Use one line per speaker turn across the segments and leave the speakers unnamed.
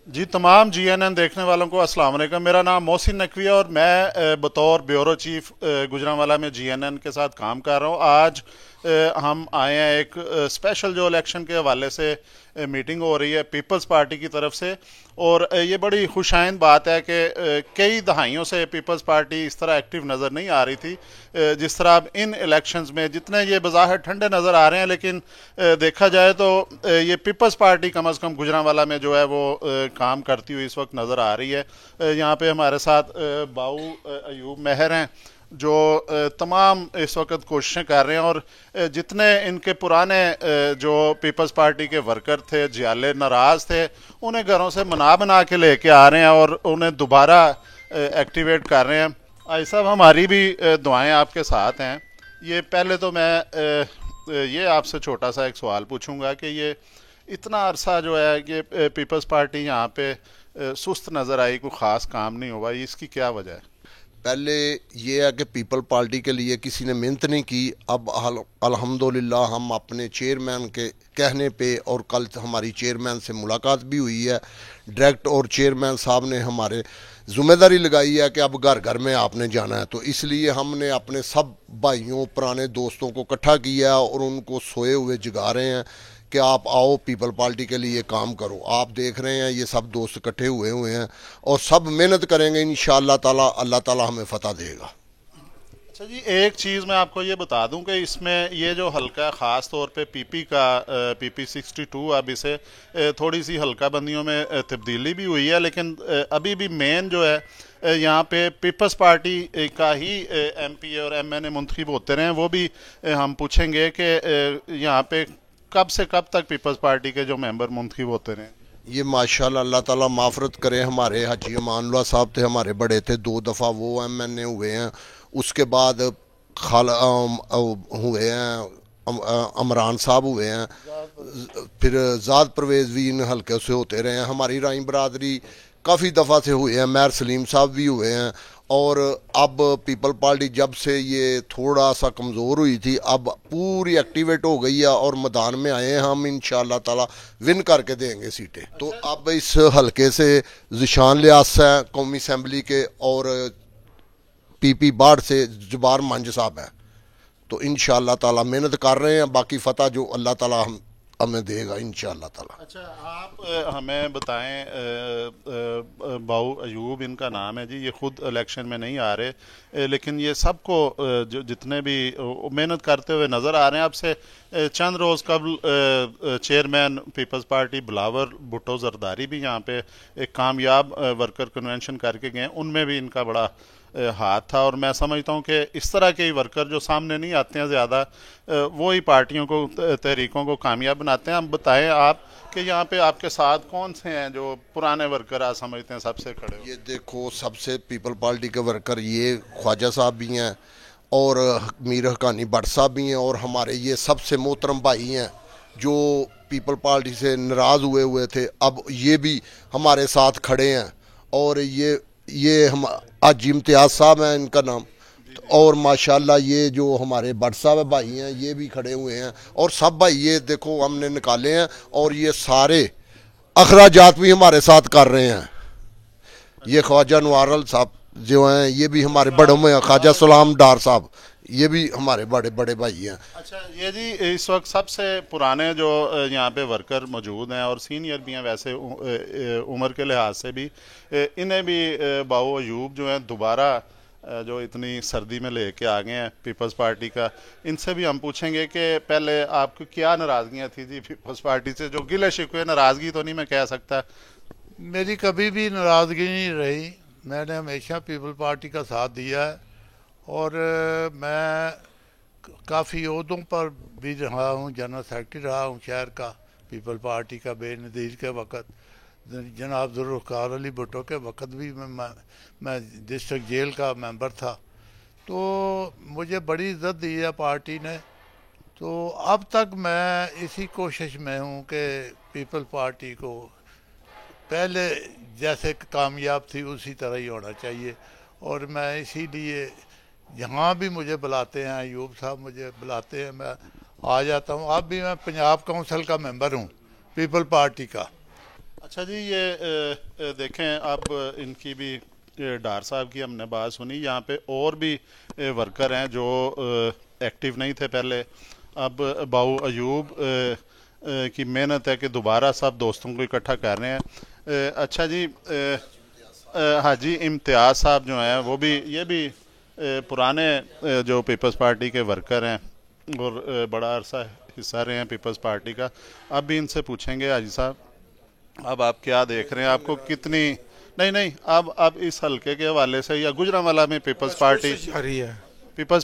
जी तमाम GNN देखने वालों को अस्सलाम वालेकुम। मेरा नाम मोहसिन नकवी है और मैं बतौर ब्यूरो चीफ गुजरांवाला में GNN के साथ काम कर रहा हूँ। आज हम आए हैं एक स्पेशल जो इलेक्शन के हवाले से मीटिंग हो रही है पीपल्स पार्टी की तरफ से। और ये बड़ी खुशाइंद बात है कि कई दहाइयों से पीपल्स पार्टी इस तरह एक्टिव नज़र नहीं आ रही थी जिस तरह अब इन इलेक्शंस में। जितने ये बज़ाहिर ठंडे नज़र आ रहे हैं, लेकिन देखा जाए तो ये पीपल्स पार्टी कम अज़ कम गुजरांवाला में जो है वो काम करती हुई इस वक्त नज़र आ रही है। यहाँ पे हमारे साथ बाऊ अयूब मेहर हैं जो तमाम इस वक्त कोशिशें कर रहे हैं। और जितने इनके पुराने जो पीपल्स पार्टी के वर्कर थे, जियाले नाराज थे, उन्हें घरों से मना बना के लेके आ रहे हैं और उन्हें दोबारा एक्टिवेट कर रहे हैं। आई साहब, हमारी भी दुआएं आपके साथ हैं। ये पहले तो मैं ये आपसे छोटा सा एक सवाल पूछूंगा कि ये इतना अरसा जो है कि पीपल्स पार्टी यहाँ पे सुस्त नज़र आई, कोई ख़ास काम नहीं हुआ, इसकी क्या वजह है?
पहले ये है कि पीपल पार्टी के लिए किसी ने मेहनत नहीं की। अब अल्हम्दुलिल्लाह हम अपने चेयरमैन के कहने पे, और कल हमारी चेयरमैन से मुलाकात भी हुई है डायरेक्ट, और चेयरमैन साहब ने हमारे ज़िम्मेदारी लगाई है कि अब घर घर में आपने जाना है। तो इसलिए हमने अपने सब भाइयों पुराने दोस्तों को इकट्ठा किया और उनको सोए हुए जगा रहे हैं कि आप आओ पीपल पार्टी के लिए काम करो। आप देख रहे हैं ये सब दोस्त इकट्ठे हुए हैं और सब मेहनत करेंगे, इंशाअल्लाह ताला अल्लाह ताला हमें फतह देगा।
अच्छा जी, एक चीज़ मैं आपको ये बता दूं कि इसमें ये जो हल्का है, ख़ास तौर पे पीपी का PP 62, अब इसे थोड़ी सी हल्का बंदियों में तब्दीली भी हुई है, लेकिन अभी भी मेन जो है यहाँ पे पीपल्स पार्टी का ही MP और MNA मुंतखब होते रहे हैं। वो भी हम पूछेंगे कि यहाँ पे कब से कब तक पीपल्स पार्टी के जो मेंबर मुंतखब होते रहे?
ये माशाल्लाह अल्लाह ताला माफ़रत करे, हमारे हाजी अमानुल्लाह साहब थे, हमारे बड़े थे, 2 दफ़ा वो MNA हुए हैं। उसके बाद हुए हैं अमरान साहब हुए हैं, फिर ज़ाद परवेज़ भी इन हल्के से होते रहे हैं। हमारी राई बरादरी काफ़ी दफ़ा से हुए हैं, मैर सलीम साहब भी हुए हैं। और अब पीपल पार्टी जब से ये थोड़ा सा कमज़ोर हुई थी, अब पूरी एक्टिवेट हो गई है और मैदान में आए हैं। हम इंशाअल्लाह ताला विन करके देंगे सीटें। तो अब इस हलके से ज़िशान लियास हैं कौमी असम्बली के, और PP बाढ़ से जुबार मंज साहब है। तो इंशाअल्लाह ताला मेहनत कर रहे हैं, बाकी फ़तह जो अल्लाह ताला हमें देगा इंशाअल्लाह ताला।
अच्छा, आप हमें बताएं, बाऊ अयूब इनका नाम है जी, ये खुद इलेक्शन में नहीं आ रहे, लेकिन ये सबको जो जितने भी मेहनत करते हुए नज़र आ रहे हैं। अब से चंद रोज़ कबल चेयरमैन पीपल्स पार्टी बिलावर भुट्टो जरदारी भी यहाँ पे एक कामयाब वर्कर कन्वेंशन करके गए, उनमें भी इनका बड़ा हाथ था। और मैं समझता हूँ कि इस तरह के वर्कर जो सामने नहीं आते हैं ज़्यादा, वो ही पार्टियों को, तहरीकों को कामयाब बनाते हैं। हम बताएं आप कि यहाँ पे आपके साथ कौन से हैं जो पुराने वर्कर आप समझते हैं सबसे खड़े हो?
ये देखो, सबसे पीपल पार्टी के वर्कर ये ख्वाजा साहब भी हैं और मीर हकानी भट्ट साहब भी हैं, और हमारे ये सबसे मोहतरम भाई हैं जो पीपल पार्टी से नाराज़ हुए थे, अब ये भी हमारे साथ खड़े हैं। और ये हम आज इम्तियाज़ साहब हैं इनका नाम, और माशाल्लाह ये जो हमारे भट्ट साहब भाई हैं ये भी खड़े हुए हैं। और सब भाई ये देखो हमने निकाले हैं, और ये सारे अखराजात भी हमारे साथ कर रहे हैं। ये ख्वाजा नवारल साहब जो हैं ये भी हमारे बड़ों में, ख्वाजा सलाम डार साहब ये भी हमारे बड़े बड़े भाई हैं।
अच्छा, ये जी इस वक्त सबसे पुराने जो यहाँ पे वर्कर मौजूद हैं और सीनियर भी हैं वैसे उम्र के लिहाज से भी, इन्हें भी बाऊ अयूब जो हैं दोबारा जो इतनी सर्दी में लेके आ गए हैं पीपल्स पार्टी का, इनसे भी हम पूछेंगे कि पहले आपको क्या नाराज़गियाँ थी जी पीपल्स पार्टी से, जो गिले शिकवे, नाराज़गी तो नहीं मैं कह सकता।
मेरी कभी भी नाराज़गी नहीं रही। मैंने हमेशा पीपल पार्टी का साथ दिया है, और मैं काफ़ी ओहदों पर भी रहा हूँ। जनरल सेक्रेटरी रहा हूँ शहर का पीपल पार्टी का, बेनज़ीर के वक़्त, जनाब ज़ुल्फ़िकार अली भुट्टो के वक़्त भी मैं डिस्ट्रिक्ट जेल का मेंबर था। तो मुझे बड़ी इज़्ज़त दी है पार्टी ने। तो अब तक मैं इसी कोशिश में हूँ कि पीपल पार्टी को पहले जैसे कामयाब थी उसी तरह ही होना चाहिए। और मैं इसीलिए जहाँ भी मुझे बुलाते हैं, अयूब साहब मुझे बुलाते हैं, मैं आ जाता हूँ। अब भी मैं पंजाब काउंसिल का मेंबर हूँ पीपल पार्टी का।
अच्छा जी, ये देखें, अब इनकी भी डार साहब की हमने बात सुनी। यहाँ पे और भी वर्कर हैं जो एक्टिव नहीं थे पहले। अब बाऊ अयूब की मेहनत है कि दोबारा सब दोस्तों को इकट्ठा कर रहे हैं। अच्छा जी, हाजी इम्तियाज साहब जो हैं वो भी, ये भी पुराने जो पीपल्स पार्टी के वर्कर हैं और बड़ा अरसा हिस्सा रहे हैं पीपल्स पार्टी का। अब भी इनसे पूछेंगे, हाजी साहब अब आप क्या देख रहे हैं, आपको कितनी, नहीं नहीं, अब इस हलके के हवाले से या गुजरांवाला में पीपल्स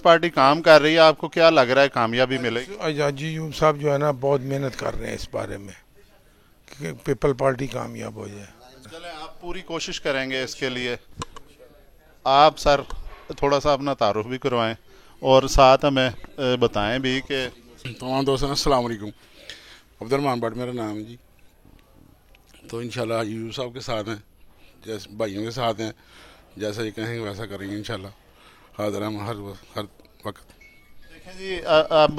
पार्टी काम कर रही है, आपको क्या लग रहा है कामयाबी मिलेगी?
आजाजी यूब साहब जो है ना बहुत मेहनत कर रहे हैं इस बारे में कि पीपल पार्टी कामयाब हो जाए।
चलें, आप पूरी कोशिश करेंगे इसके लिए। आप सर थोड़ा सा अपना तारुफ भी करवाएं और साथ हमें बताएं भी कि
तमाम दोस्तों अस्सलाम वालेकुम। अब्दुलरहमान भट्ट मेरा नाम है जी। तो इंशाल्लाह यूब साहब के साथ हैं, जैसे भाइयों के साथ हैं, जैसा ये कहेंगे वैसा करेंगे इंशाल्लाह। हाजिर हम हर वक्त।
देखें जी, अब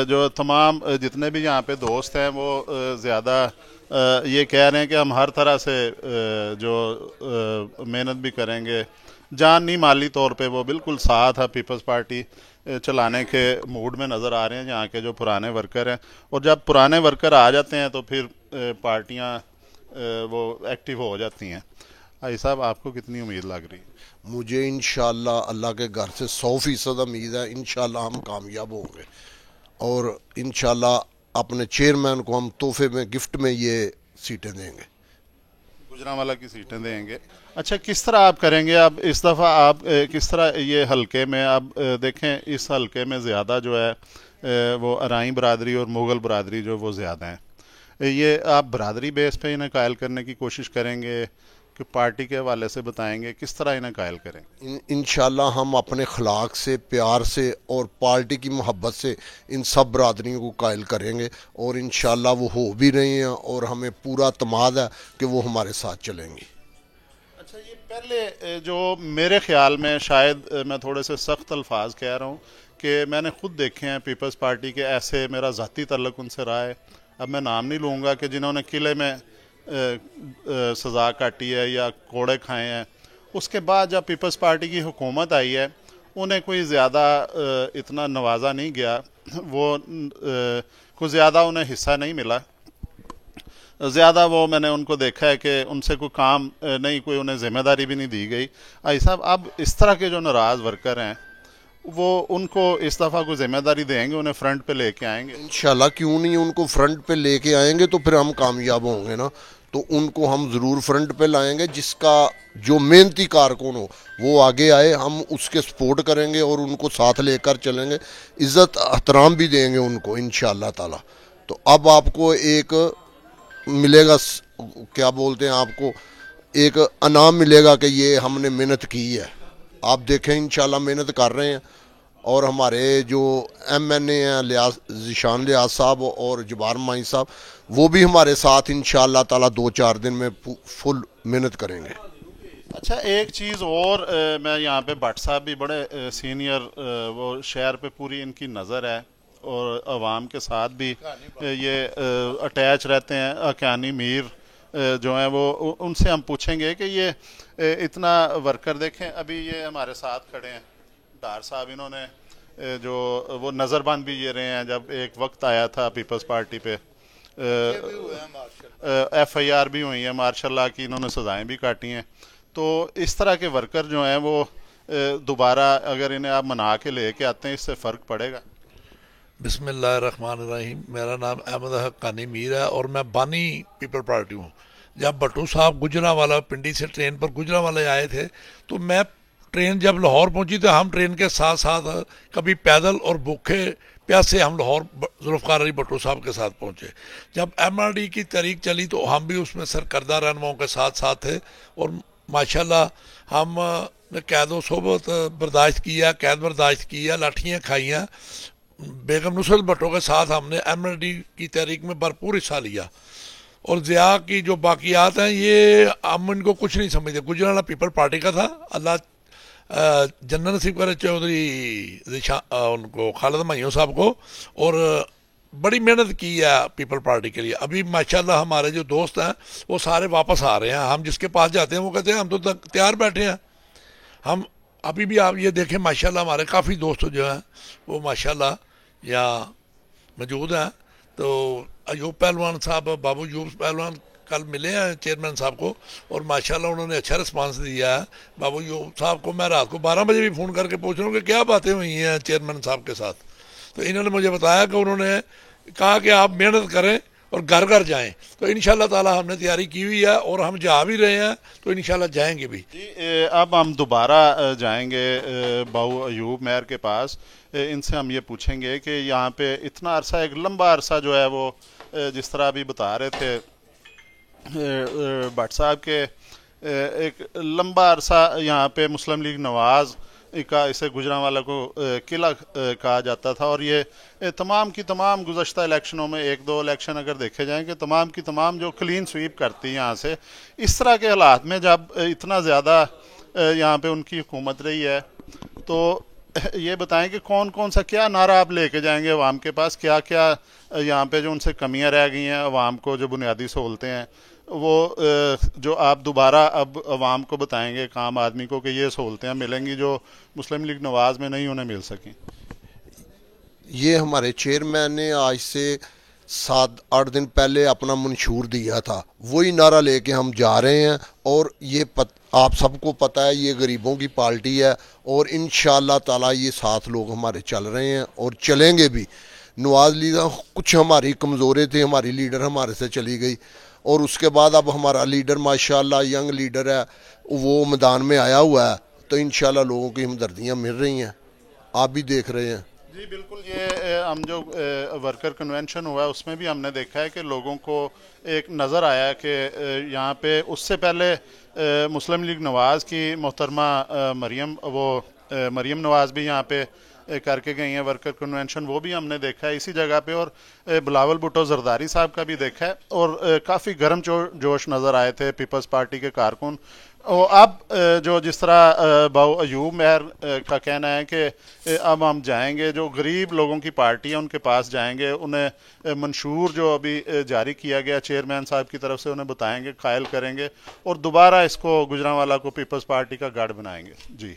जो तमाम जितने भी यहाँ पे दोस्त हैं वो ज़्यादा ये कह रहे हैं कि हम हर तरह से जो मेहनत भी करेंगे, जान नहीं माली तौर पे वो बिल्कुल साथ है, पीपल्स पार्टी चलाने के मूड में नज़र आ रहे हैं यहाँ के जो पुराने वर्कर हैं। और जब पुराने वर्कर आ जाते हैं तो फिर पार्टियाँ वो एक्टिव हो जाती हैं। भाई साहब, आपको कितनी उम्मीद लग रही है?
मुझे इंशाल्लाह अल्लाह के घर से 100% उम्मीद है, इंशाल्लाह हम कामयाब होंगे और इंशाल्लाह अपने चेयरमैन को हम तोहफे में, गिफ्ट में ये सीटें देंगे,
गुजरांवाला की सीटें देंगे। अच्छा, किस तरह आप करेंगे? अब इस दफ़ा आप किस तरह ये हलके में, अब देखें इस हलके में ज़्यादा जो है वो अराई बरादरी और मुग़ल बरादरी जो वो ज़्यादा हैं। ये आप बरादरी बेस पे इन्हें कायल करने की कोशिश करेंगे कि पार्टी के हवाले से बताएंगे किस तरह इन्हें कायल करेंगे?
इंशाल्लाह हम अपने अखलाक से, प्यार से और पार्टी की मोहब्बत से इन सब बरादरियों को कायल करेंगे और इंशाल्लाह वो हो भी रहे हैं और हमें पूरा तमाद है कि वो हमारे साथ चलेंगी।
अच्छा, ये पहले जो मेरे ख्याल में, शायद मैं थोड़े से सख्त अल्फाज कह रहा हूँ कि मैंने खुद देखे हैं पीपल्स पार्टी के ऐसे, मेरा ज़ाती तल्लुक़ उनसे रहा है, अब मैं नाम नहीं लूँगा, कि जिन्होंने किले में सज़ा काटी है या कोड़े खाए हैं। उसके बाद जब पीपल्स पार्टी की हुकूमत आई है उन्हें कोई ज़्यादा इतना नवाजा नहीं गया, वो कुछ ज़्यादा उन्हें हिस्सा नहीं मिला, ज़्यादा वो मैंने उनको देखा है कि उनसे कोई काम नहीं, कोई उन्हें ज़िम्मेदारी भी नहीं दी गई। भाई साहब, अब इस तरह के जो नाराज़ वर्कर हैं वो उनको इस दफ़ा कोई जिम्मेदारी देंगे, उन्हें फ्रंट पे लेके आएंगे?
इंशाल्लाह, क्यों नहीं, उनको फ्रंट पे लेके आएंगे तो फिर हम कामयाब होंगे ना। तो उनको हम ज़रूर फ्रंट पे लाएंगे, जिसका जो मेहनती कारकुन हो वो आगे आए, हम उसके सपोर्ट करेंगे और उनको साथ लेकर चलेंगे, इज़्ज़त एहतराम भी देंगे उनको इंशाल्लाह ताला। तो अब आपको एक मिलेगा, क्या बोलते हैं, आपको एक इनाम मिलेगा कि ये हमने मेहनत की है। आप देखें इंशाल्लाह मेहनत कर रहे हैं और हमारे जो MNA हैं ज़ीशान लियाज साहब और जबार माई साहब, वो भी हमारे साथ इंशाल्लाह ताला 2-4 दिन में फुल मेहनत करेंगे।
अच्छा, एक चीज़ और, मैं यहाँ पे भट्ट साहब भी बड़े सीनियर, वो शहर पे पूरी इनकी नज़र है और आवाम के साथ भी ये अटैच रहते हैं। अकानी मीर जो हैं वो, उनसे हम पूछेंगे कि ये इतना वर्कर, देखें अभी ये हमारे साथ खड़े हैं डार साहब, इन्होंने जो वो नज़रबंद भी ये रहे हैं जब एक वक्त आया था पीपल्स पार्टी पे, FIR भी हुई है मार्शल की, इन्होंने सज़ाएं भी काटी हैं। तो इस तरह के वर्कर जो हैं वो दोबारा अगर इन्हें आप मना के लेके आते हैं, इससे फ़र्क पड़ेगा?
बिस्मिल्लाहिर्रहमानिर्रहीम। मेरा नाम अहमद हक्कानी मीर है और मैं बानी पीपल पार्टी हूँ। जब भट्टू साहब गुजरांवाला, पिंडी से ट्रेन पर गुजरांवाला आए थे, तो मैं ट्रेन जब लाहौर पहुंची तो हम ट्रेन के साथ साथ कभी पैदल और भूखे प्यासे हम लाहौर जुल्फ़िकार अली भट्टू साहब के साथ पहुंचे। जब MRD की तहरीक चली तो हम भी उसमें सरकर्दा रहनुमाओं के साथ साथ थे और माशाल्लाह हम ने कैद सोबत बर्दाश्त किया, कैद बर्दाश्त किया, लाठियाँ खाइयाँ। बेगम नुसरत भट्टो के साथ हमने MRD की तहरीक में भरपूर हिस्सा लिया और ज़िया की जो बाकियात हैं ये हम इनको कुछ नहीं समझते। गुजरांवाला पीपल पार्टी का था, अल्लाह जन्नत नसीब करे चौधरी उनको खालिद मायूं साहब को, और
बड़ी मेहनत की है पीपल पार्टी के लिए। अभी माशाल्लाह हमारे जो दोस्त हैं वो सारे वापस आ रहे हैं। हम जिसके पास जाते हैं वो कहते हैं हम तो तैयार बैठे हैं। हम अभी भी आप ये देखें माशाल्लाह हमारे काफ़ी दोस्त जो हैं वो माशाल्लाह यहाँ मौजूद हैं। तो अयूब पहलवान साहब, बाबू अयूब पहलवान कल मिले हैं चेयरमैन साहब को और माशाल्लाह उन्होंने अच्छा रिस्पांस दिया है। बाबू अयूब साहब को मैं रात को 12 बजे भी फ़ोन करके पूछ रहा हूँ कि क्या बातें हुई हैं चेयरमैन साहब के साथ। तो इन्होंने मुझे बताया कि उन्होंने कहा कि आप मेहनत करें और घर घर जाएं। तो इंशाल्लाह ताला हमने तैयारी की हुई है और हम जा भी रहे हैं, तो इंशाल्लाह जाएंगे भी।
अब हम दोबारा जाएंगे बाबू अयूब मेयर के पास। इनसे हम ये पूछेंगे कि यहाँ पे इतना अरसा, एक लंबा अरसा जो है वो जिस तरह अभी बता रहे थे भट्ट साहब के, एक लंबा अरसा यहाँ पे मुस्लिम लीग नवाज़ का, इसे गुजरांवाला को किला कहा जाता था। और ये तमाम की तमाम गुज़श्ता इलेक्शनों में, एक दो इलेक्शन अगर देखे जाएं कि तमाम की तमाम जो क्लीन स्वीप करती है यहाँ से, इस तरह के हालात में जब इतना ज़्यादा यहाँ पे उनकी हुकूमत रही है, तो ये बताएं कि कौन कौन सा, क्या नारा आप लेके जाएंगे अवाम के पास, क्या क्या यहाँ पे जो उनसे कमियाँ रह गई हैं अवाम को, जो बुनियादी सहूलतें हैं वो जो आप दोबारा अब अवाम को बताएंगे, आम आदमी को, कि ये सहूलतें मिलेंगी जो मुस्लिम लीग नवाज़ में नहीं उन्हें मिल सकी।
ये हमारे चेयरमैन ने आज से 7-8 दिन पहले अपना मंशूर दिया था, वही नारा लेके हम जा रहे हैं। और ये आप सबको पता है ये गरीबों की पार्टी है और इंशाअल्लाह ताला ये 7 लोग हमारे चल रहे हैं और चलेंगे भी। नवाज़ लीडर कुछ हमारी कमज़ोरे थे, हमारी लीडर हमारे से चली गई और उसके बाद अब हमारा लीडर माशाल्लाह यंग लीडर है, वो मैदान में आया हुआ है। तो इंशाल्लाह लोगों की हमदर्दियाँ मिल रही हैं, आप भी देख रहे हैं।
जी बिल्कुल, ये हम जो वर्कर कन्वेंशन हुआ है उसमें भी हमने देखा है कि लोगों को एक नज़र आया कि यहाँ पे उससे पहले मुस्लिम लीग नवाज़ की मोहतरमा मरियम नवाज़ भी यहाँ पे करके गई हैं वर्कर कन्वेंशन, वो भी हमने देखा है इसी जगह पे। और बिलावल भुट्टो जरदारी साहब का भी देखा है और काफ़ी गर्म जोश नज़र आए थे पीपल्स पार्टी के कारकुन। और अब जो जिस तरह बाबू अयूब मेयर का कहना है कि अब हम जाएंगे, जो गरीब लोगों की पार्टी है उनके पास जाएंगे, उन्हें मंशूर जो अभी जारी किया गया चेयरमैन साहब की तरफ से उन्हें बताएंगे, कायल करेंगे और दोबारा इसको गुजरांवाला को पीपल्स पार्टी का गढ़ बनाएंगे। जी।